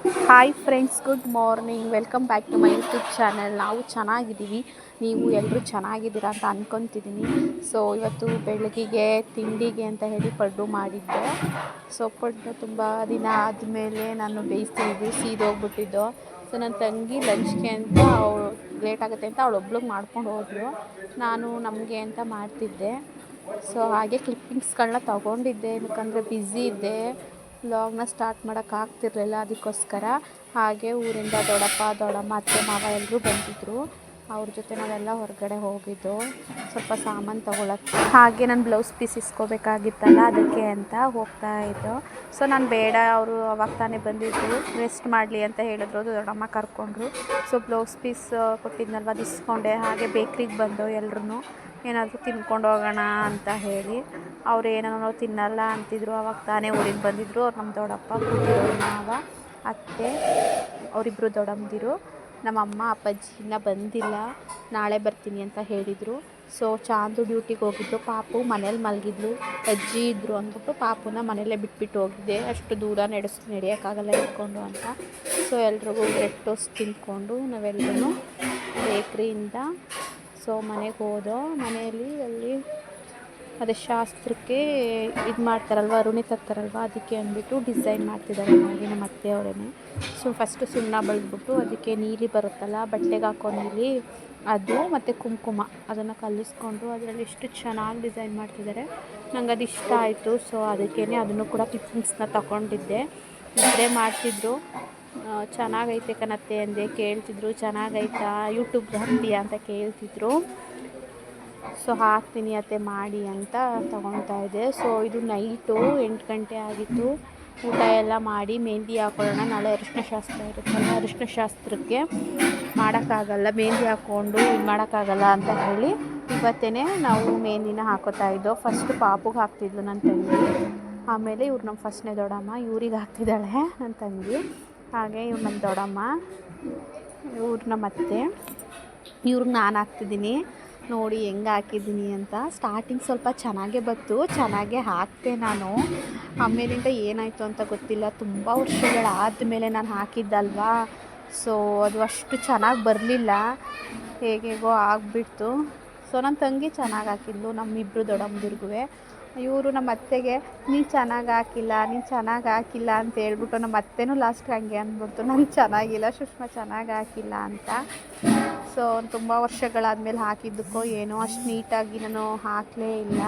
Hi friends, good morning. Welcome back to my YouTube channel. ನಾವು ಚೆನ್ನಾಗಿದ್ದೀವಿ, ನೀವು ಎಲ್ಲರೂ ಚೆನ್ನಾಗಿದ್ದೀರಾ ಅಂತ ಅಂದ್ಕೊತಿದ್ದೀನಿ. ಸೊ ಇವತ್ತು ಬೆಳಗ್ಗೆಗೆ ತಿಂಡಿಗೆ ಅಂತ ಹೇಳಿ ಪಡ್ಡು ಮಾಡಿದ್ದೆ. ಸೊ ಪಡ್ಡು ತುಂಬ ದಿನ ಆದಮೇಲೆ ನಾನು ಬೇಯಿಸ್ತಿದ್ದು ಸೀದೋಗ್ಬಿಟ್ಟಿದ್ದು. ಸೊ ನನ್ನ ತಂಗಿ ಲಂಚ್ಗೆ ಅಂತ ಅವಳು ಲೇಟ್ ಆಗುತ್ತೆ ಅಂತ ಅವಳು ಒಬ್ಳಿಗೆ ಮಾಡ್ಕೊಂಡು ಹೋದ್ಲು. ನಾನು ನಮಗೆ ಅಂತ ಮಾಡ್ತಿದ್ದೆ. ಸೊ ಹಾಗೆ ಕ್ಲಿಪ್ಪಿಂಗ್ಸ್ಗಳನ್ನ ತೊಗೊಂಡಿದ್ದೆ, ಯಾಕಂದರೆ ಬ್ಯುಸಿ ಇದ್ದೆ, ವ್ಲಾಗ್ನ ಸ್ಟಾರ್ಟ್ ಮಾಡೋಕ್ಕಾಗ್ತಿರ್ಲಿಲ್ಲ. ಅದಕ್ಕೋಸ್ಕರ ಹಾಗೆ ಊರಿಂದ ದೊಡ್ಡಪ್ಪ ದೊಡ್ಡಮ್ಮ ಅತ್ತೆ ಮಾವ ಎಲ್ಲರೂ ಬಂದಿದ್ದರು. ಅವ್ರ ಜೊತೆ ನಾವೆಲ್ಲ ಹೊರಗಡೆ ಹೋಗಿದ್ದು ಸ್ವಲ್ಪ ಸಾಮಾನು ತೊಗೊಳಕ್ಕೆ. ಹಾಗೆ ನಾನು ಬ್ಲೌಸ್ ಪೀಸ್ ಇಸ್ಕೋಬೇಕಾಗಿತ್ತಲ್ಲ, ಅದಕ್ಕೆ ಅಂತ ಹೋಗ್ತಾಯಿದ್ದು. ಸೊ ನಾನು ಬೇಡ, ಅವರು ಅವಾಗ ತಾನೇ ಬಂದಿದ್ದರು, ರೆಸ್ಟ್ ಮಾಡಲಿ ಅಂತ ಹೇಳಿದ್ರು. ದೊಡ್ಡಮ್ಮ ಕರ್ಕೊಂಡ್ರು. ಸೊ ಬ್ಲೌಸ್ ಪೀಸ್ ಕೊಟ್ಟಿದ್ನಲ್ವ, ಅದು ಇಸ್ಕೊಂಡೆ. ಹಾಗೆ ಬೇಕ್ರಿಗೆ ಬಂದು ಎಲ್ಲರೂ ಏನಾದರೂ ತಿನ್ಕೊಂಡು ಹೋಗೋಣ ಅಂತ ಹೇಳಿ. ಅವ್ರು ಏನೋ ತಿನ್ನಲ್ಲ ಅಂತಿದ್ರು. ಅವಾಗ ತಾನೇ ಊರಿಗೆ ಬಂದಿದ್ದರು. ಅವ್ರು ನಮ್ಮ ದೊಡ್ಡಪ್ಪ, ಮಾವ, ಅತ್ತೆ, ಅವರಿಬ್ಬರು ದೊಡ್ಡಮ್ಮದಿರು. ನಮ್ಮಮ್ಮ ಅಪ್ಪಾಜಿ ಇನ್ನೂ ಬಂದಿಲ್ಲ, ನಾಳೆ ಬರ್ತೀನಿ ಅಂತ ಹೇಳಿದರು. ಸೊ ಚಾಂದು ಡ್ಯೂಟಿಗೆ ಹೋಗಿದ್ದು, ಪಾಪು ಮನೇಲಿ ಮಲಗಿದ್ಲು. ಅಜ್ಜಿ ಇದ್ದರು ಅಂದ್ಬಿಟ್ಟು ಪಾಪುನ ಮನೆಯಲ್ಲೇ ಬಿಟ್ಬಿಟ್ಟು ಹೋಗಿದ್ದೆ. ಅಷ್ಟು ದೂರ ನಡೆಯೋಕ್ಕಾಗಲ್ಲ ಇಟ್ಕೊಂಡು ಅಂತ. ಸೊ ಎಲ್ರಿಗೂ ಬ್ರೆಡ್ ಟೋಸ್ಟ್ ತಿಂದ್ಕೊಂಡು ನಾವೆಲ್ಲರೂ ಬೇಕ್ರಿಯಿಂದ ಸೊ ಮನೆಗೆ ಹೋದೋ. ಮನೆಯಲ್ಲಿ ಅಲ್ಲಿ ಅದೇ ಶಾಸ್ತ್ರಕ್ಕೆ ಇದು ಮಾಡ್ತಾರಲ್ವ, ಅರುಣಿ ತರ್ತಾರಲ್ವ, ಅದಕ್ಕೆ ಅಂದ್ಬಿಟ್ಟು ಡಿಸೈನ್ ಮಾಡ್ತಿದ್ದಾರೆ ನೋಡಿ ನಮ್ಮ ಅತ್ತೆಯವರೇ. ಸೊ ಫಸ್ಟು ಸುಣ್ಣ ಬಳಿದ್ಬಿಟ್ಟು ಅದಕ್ಕೆ ನೀಲಿ ಬರುತ್ತಲ್ಲ, ಬಟ್ಟೆಗೆ ಹಾಕೋ ನೀಲಿ, ಅದು ಮತ್ತು ಕುಂಕುಮ ಅದನ್ನು ಕಲಿಸ್ಕೊಂಡು ಅದರಲ್ಲಿ ಎಷ್ಟು ಚೆನ್ನಾಗಿ ಡಿಸೈನ್ ಮಾಡ್ತಿದ್ದಾರೆ. ನಂಗೆ ಅದು ಇಷ್ಟ ಆಯಿತು. ಸೊ ಅದಕ್ಕೇ ಅದನ್ನು ಕೂಡ ಕ್ಲಿಪ್ಪಿಂಗ್ಸ್ನ ತಗೊಂಡಿದ್ದೆ. ಇದ್ರೆ ಮಾಡ್ತಿದ್ರು. ಚೆನ್ನಾಗೈತೆ ಕಣತ್ತೆ ಅಂದೆ. ಕೇಳ್ತಿದ್ರು ಚೆನ್ನಾಗೈತಾ, ಯೂಟ್ಯೂಬ್ಗೆ ಹಾಕ್ತೀಯಾ ಅಂತ ಕೇಳ್ತಿದ್ರು. ಸೊ ಹಾಕ್ತೀನಿ ಅತ್ತೆ ಮಾಡಿ ಅಂತ ತೊಗೊತಾ ಇದ್ದೆ. ಸೊ ಇದು ನೈಟು 8 ಗಂಟೆ ಆಗಿತ್ತು. ಊಟ ಎಲ್ಲ ಮಾಡಿ ಮೆಹಂದಿ ಹಾಕೊಳ್ಳೋಣ, ನಾಳೆ ಅರಿಶಿನ ಶಾಸ್ತ್ರ ಇರುತ್ತಲ್ಲ, ಅರಿಶಿನ ಶಾಸ್ತ್ರಕ್ಕೆ ಮಾಡೋಕ್ಕಾಗಲ್ಲ, ಮೆಹಂದಿ ಹಾಕ್ಕೊಂಡು ಇದು ಮಾಡೋಕ್ಕಾಗಲ್ಲ ಅಂತ ಹೇಳಿ ಇವತ್ತೇ ನಾವು ಮೆಹಂದಿನ ಹಾಕೋತಾ ಇದ್ದೋ. ಫಸ್ಟು ಪಾಪುಗೆ ಹಾಕ್ತಿದ್ಲು ನನ್ನ ತಂಗಿ, ಆಮೇಲೆ ಇವ್ರು ನಮ್ಮ ಫಸ್ಟ್ನೇ ದೊಡ್ಡಮ್ಮ, ಇವ್ರಿಗೆ ಹಾಕ್ತಿದ್ದಾಳೆ ನನ್ನ ತಂಗಿ. ಹಾಗೆ ಇವ್ರು ನಮ್ಮ ದೊಡ್ಡಮ್ಮ, ಇವ್ರು ನಮ್ಮ ಅತ್ತೆ, ಇವ್ರಿಗೆ ನಾನು ಹಾಕ್ತಿದ್ದೀನಿ. ನೋಡಿ ಹೆಂಗೆ ಹಾಕಿದ್ದೀನಿ ಅಂತ. ಸ್ಟಾರ್ಟಿಂಗ್ ಸ್ವಲ್ಪ ಚೆನ್ನಾಗೇ ಬಂತು, ಚೆನ್ನಾಗೇ ಹಾಕ್ತೆ ನಾನು. ಆಮೇಲಿಂದ ಏನಾಯಿತು ಅಂತ ಗೊತ್ತಿಲ್ಲ, ತುಂಬ ವರ್ಷಗಳಾದಮೇಲೆ ನಾನು ಹಾಕಿದ್ದಲ್ವಾ. ಸೊ ಅದು ಅಷ್ಟು ಚೆನ್ನಾಗಿ ಬರಲಿಲ್ಲ, ಹೇಗೇಗೋ ಆಗಿಬಿಡ್ತು. ಸೊ ನನ್ನ ತಂಗಿ ಚೆನ್ನಾಗಿ ಹಾಕಿದ್ಲು, ನಮ್ಮಿಬ್ಬರು ದೊಡ್ಡಮ್ಮದಿರ್ಗೂ. ಇವರು ನಮ್ಮ ಅತ್ತೆಗೆ ನೀನು ಚೆನ್ನಾಗಿ ಹಾಕಿಲ್ಲ ಅಂತ ಹೇಳ್ಬಿಟ್ಟು ನಮ್ಮ ಅತ್ತೆನೂ ಲಾಸ್ಟ್ಗೆ ಹಂಗೆ ಅಂದ್ಬಿಡ್ತು, ನಾನು ಚೆನ್ನಾಗಿಲ್ಲ, ಸುಷ್ಮಾ ಚೆನ್ನಾಗಿ ಹಾಕಿಲ್ಲ ಅಂತ. ಸೊ ತುಂಬ ವರ್ಷಗಳಾದಮೇಲೆ ಹಾಕಿದ್ದಕ್ಕೋ ಏನೋ ಅಷ್ಟು ನೀಟಾಗಿ ನಾನು ಹಾಕಲೇ ಇಲ್ಲ.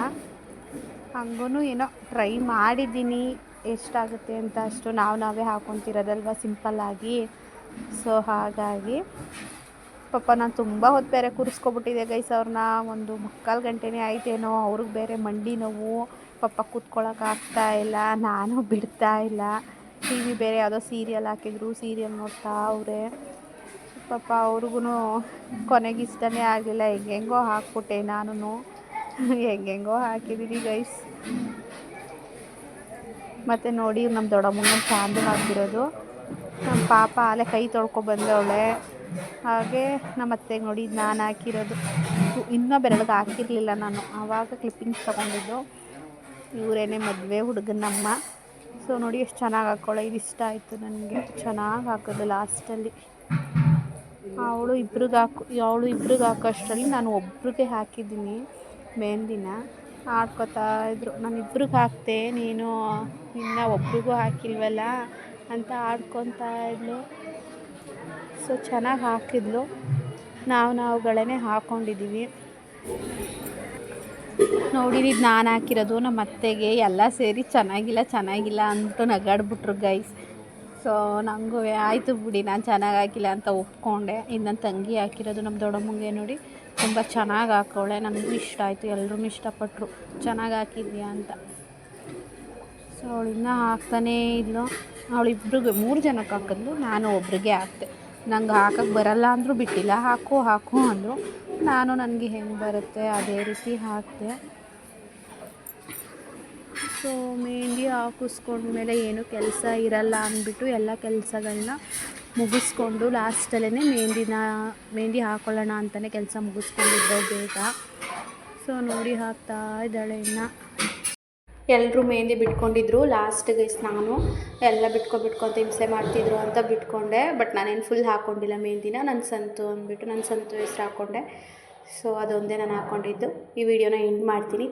ಹಂಗೂ ಏನೋ ಟ್ರೈ ಮಾಡಿದ್ದೀನಿ, ಎಷ್ಟಾಗುತ್ತೆ ಅಂತ ಅಷ್ಟು ನಾವೇ ಹಾಕ್ಕೊತಿರೋದಲ್ವ ಸಿಂಪಲ್ಲಾಗಿ. ಸೊ ಹಾಗಾಗಿ ಪಾಪ ನಾನು ತುಂಬ ಹೊತ್ತು ಬೇರೆ ಕೂರಿಸ್ಕೊಬಿಟ್ಟಿದ್ದೆ ಗೈಸ್ ಅವ್ರನ್ನ. 1 ಗಂಟೆನೇ ಆಯ್ತೇನೋ. ಅವ್ರಿಗೆ ಬೇರೆ ಮಂಡಿ ನೋವು, ಪಾಪ ಕೂತ್ಕೊಳ್ಳೋಕ್ಕಾಗ್ತಾ ಇಲ್ಲ, ನಾನು ಬಿಡ್ತಾ ಇಲ್ಲ. ಟಿ ವಿ ಬೇರೆ ಯಾವುದೋ ಸೀರಿಯಲ್ ಹಾಕಿದ್ರು, ಸೀರಿಯಲ್ ನೋಡ್ತಾ ಅವರೇ. ಪಾಪ ಅವ್ರಿಗೂ ಕೊನೆಗೆ ಇಷ್ಟನೇ ಆಗಲಿಲ್ಲ, ಹೆಂಗೆಂಗೋ ಹಾಕ್ಬಿಟ್ಟೆ ನಾನು, ಹೆಂಗೆಂಗೋ ಹಾಕಿದ್ದೀನಿ ಗೈಸ್. ಮತ್ತು ನೋಡಿ ನಮ್ಮ ದೊಡ್ಡಮ್ಮನ ಚಾಂದು ಹಾಕಿರೋದು. ನಮ್ಮ ಪಾಪ ಅಲ್ಲೇ ಕೈ ತೊಳ್ಕೊಬಂದವಳೆ. ಹಾಗೆ ನಮ್ಮ ಅತ್ತೆಗೆ ನೋಡಿ ನಾನು ಹಾಕಿರೋದು. ಇನ್ನೂ ಬೆರಳಿಗೆ ಹಾಕಿರಲಿಲ್ಲ ನಾನು, ಆವಾಗ ಕ್ಲಿಪ್ಪಿಂಗ್ಸ್ ತೊಗೊಂಡಿದ್ದು. ಇವರೇನೇ ಮದುವೆ ಹುಡುಗನಮ್ಮ. ಸೊ ನೋಡಿ ಎಷ್ಟು ಚೆನ್ನಾಗಿ ಹಾಕ್ಕೊಳ್ಳೆ, ಇದು ಇಷ್ಟ ಆಯಿತು ನನಗೆ. ಚೆನ್ನಾಗಿ ಹಾಕೋದು ಲಾಸ್ಟಲ್ಲಿ. ಅವಳು ಇಬ್ರಿಗೆ ಹಾಕೋಷ್ಟರಲ್ಲಿ ನಾನು ಒಬ್ರಿಗೆ ಹಾಕಿದ್ದೀನಿ ಮೆಹಂದಿನ. ಆಡ್ಕೊತಾ ಇದ್ರು, ನಾನು ಇಬ್ರಿಗೆ ಹಾಕ್ತೆ, ನೀನು ಇನ್ನು ಒಬ್ರಿಗೂ ಹಾಕಿಲ್ವಲ್ಲ ಅಂತ ಆಡ್ಕೊತಾ ಇದ್ಲು. ಸೊ ಚೆನ್ನಾಗಿ ಹಾಕಿದ್ಲು. ನಾವುಗಳೇ ಹಾಕ್ಕೊಂಡಿದ್ದೀವಿ. ನೋಡಿರಿ, ನಾನು ಹಾಕಿರೋದು ನಮ್ಮ ಅತ್ತೆಗೆ ಎಲ್ಲ ಸೇರಿ ಚೆನ್ನಾಗಿಲ್ಲ ಅಂದ್ಬಿಟ್ಟು ನಗಾಡ್ಬಿಟ್ರು ಗೈಸ್. ಸೊ ನನಗೂ ಆಯಿತು ಬಿಡಿ, ನಾನು ಚೆನ್ನಾಗಿ ಹಾಕಿಲ್ಲ ಅಂತ ಒಪ್ಕೊಂಡೆ. ಇದು ನನ್ನ ತಂಗಿ ಹಾಕಿರೋದು ನಮ್ಮ ದೊಡ್ಡಮ್ಮಂಗೆ. ನೋಡಿ ತುಂಬ ಚೆನ್ನಾಗಿ ಹಾಕೋಳೆ, ನನಗೂ ಇಷ್ಟ ಆಯಿತು, ಎಲ್ಲರೂ ಇಷ್ಟಪಟ್ಟರು ಚೆನ್ನಾಗಿ ಹಾಕಿದ್ಯಾ ಅಂತ. ಸೊ ಅವಳು ಇನ್ನೂ ಹಾಕ್ತಾನೇ ಇದ್ಲು. ಅವಳು ಇಬ್ರಿಗೆ 3 ಜನಕ್ಕೆ ಹಾಕಿದ್ಲು, ನಾನು ಒಬ್ರಿಗೆ ಹಾಕ್ತೆ. ನಂಗೆ ಹಾಕೋಕ್ಕೆ ಬರಲ್ಲ ಅಂದರೂ ಬಿಟ್ಟಿಲ್ಲ, ಹಾಕು ಅಂದರು. ನಾನು ನನಗೆ ಹೆಂಗೆ ಬರುತ್ತೆ ಅದೇ ರೀತಿ ಹಾಕಿದೆ. ಸೊ ಮೆಹಂದಿ ಹಾಕಿಸ್ಕೊಂಡ್ಮೇಲೆ ಏನೂ ಕೆಲಸ ಇರಲ್ಲ ಅಂದ್ಬಿಟ್ಟು ಎಲ್ಲ ಕೆಲಸಗಳನ್ನ ಮುಗಿಸ್ಕೊಂಡು ಲಾಸ್ಟಲ್ಲೇ ಮೆಹಂದಿ ಹಾಕ್ಕೊಳ್ಳೋಣ ಅಂತಲೇ ಕೆಲಸ ಮುಗಿಸ್ಕೊಂಡಿದ್ದೋ ಬೇಗ. ಸೊ ನೋಡಿ ಹಾಕ್ತಾ ಇದ್ದಾಳೆ ಇನ್ನು. ಎಲ್ಲರೂ ಮೆಹಂದಿ ಬಿಟ್ಕೊಂಡಿದ್ರು. ಲಾಸ್ಟಿಗೆ ನಾನು ಎಲ್ಲ ಬಿಟ್ಕೊತ ಹಿಂಸೆ ಮಾಡ್ತಿದ್ರು ಅಂತ ಬಿಟ್ಕೊಂಡೆ. ಬಟ್ ನಾನೇನು ಫುಲ್ ಹಾಕ್ಕೊಂಡಿಲ್ಲ ಮೆಹಂದಿನ. ನನ್ನ ಸಂತು ಅಂದ್ಬಿಟ್ಟು ನನ್ನ ಸಂತು ಹೆಸ್ರು ಹಾಕ್ಕೊಂಡೆ. ಸೊ ಅದೊಂದೇ ನಾನು ಹಾಕ್ಕೊಂಡಿದ್ದು. ಈ ವಿಡಿಯೋನ ಎಂಡ್ ಮಾಡ್ತೀನಿ.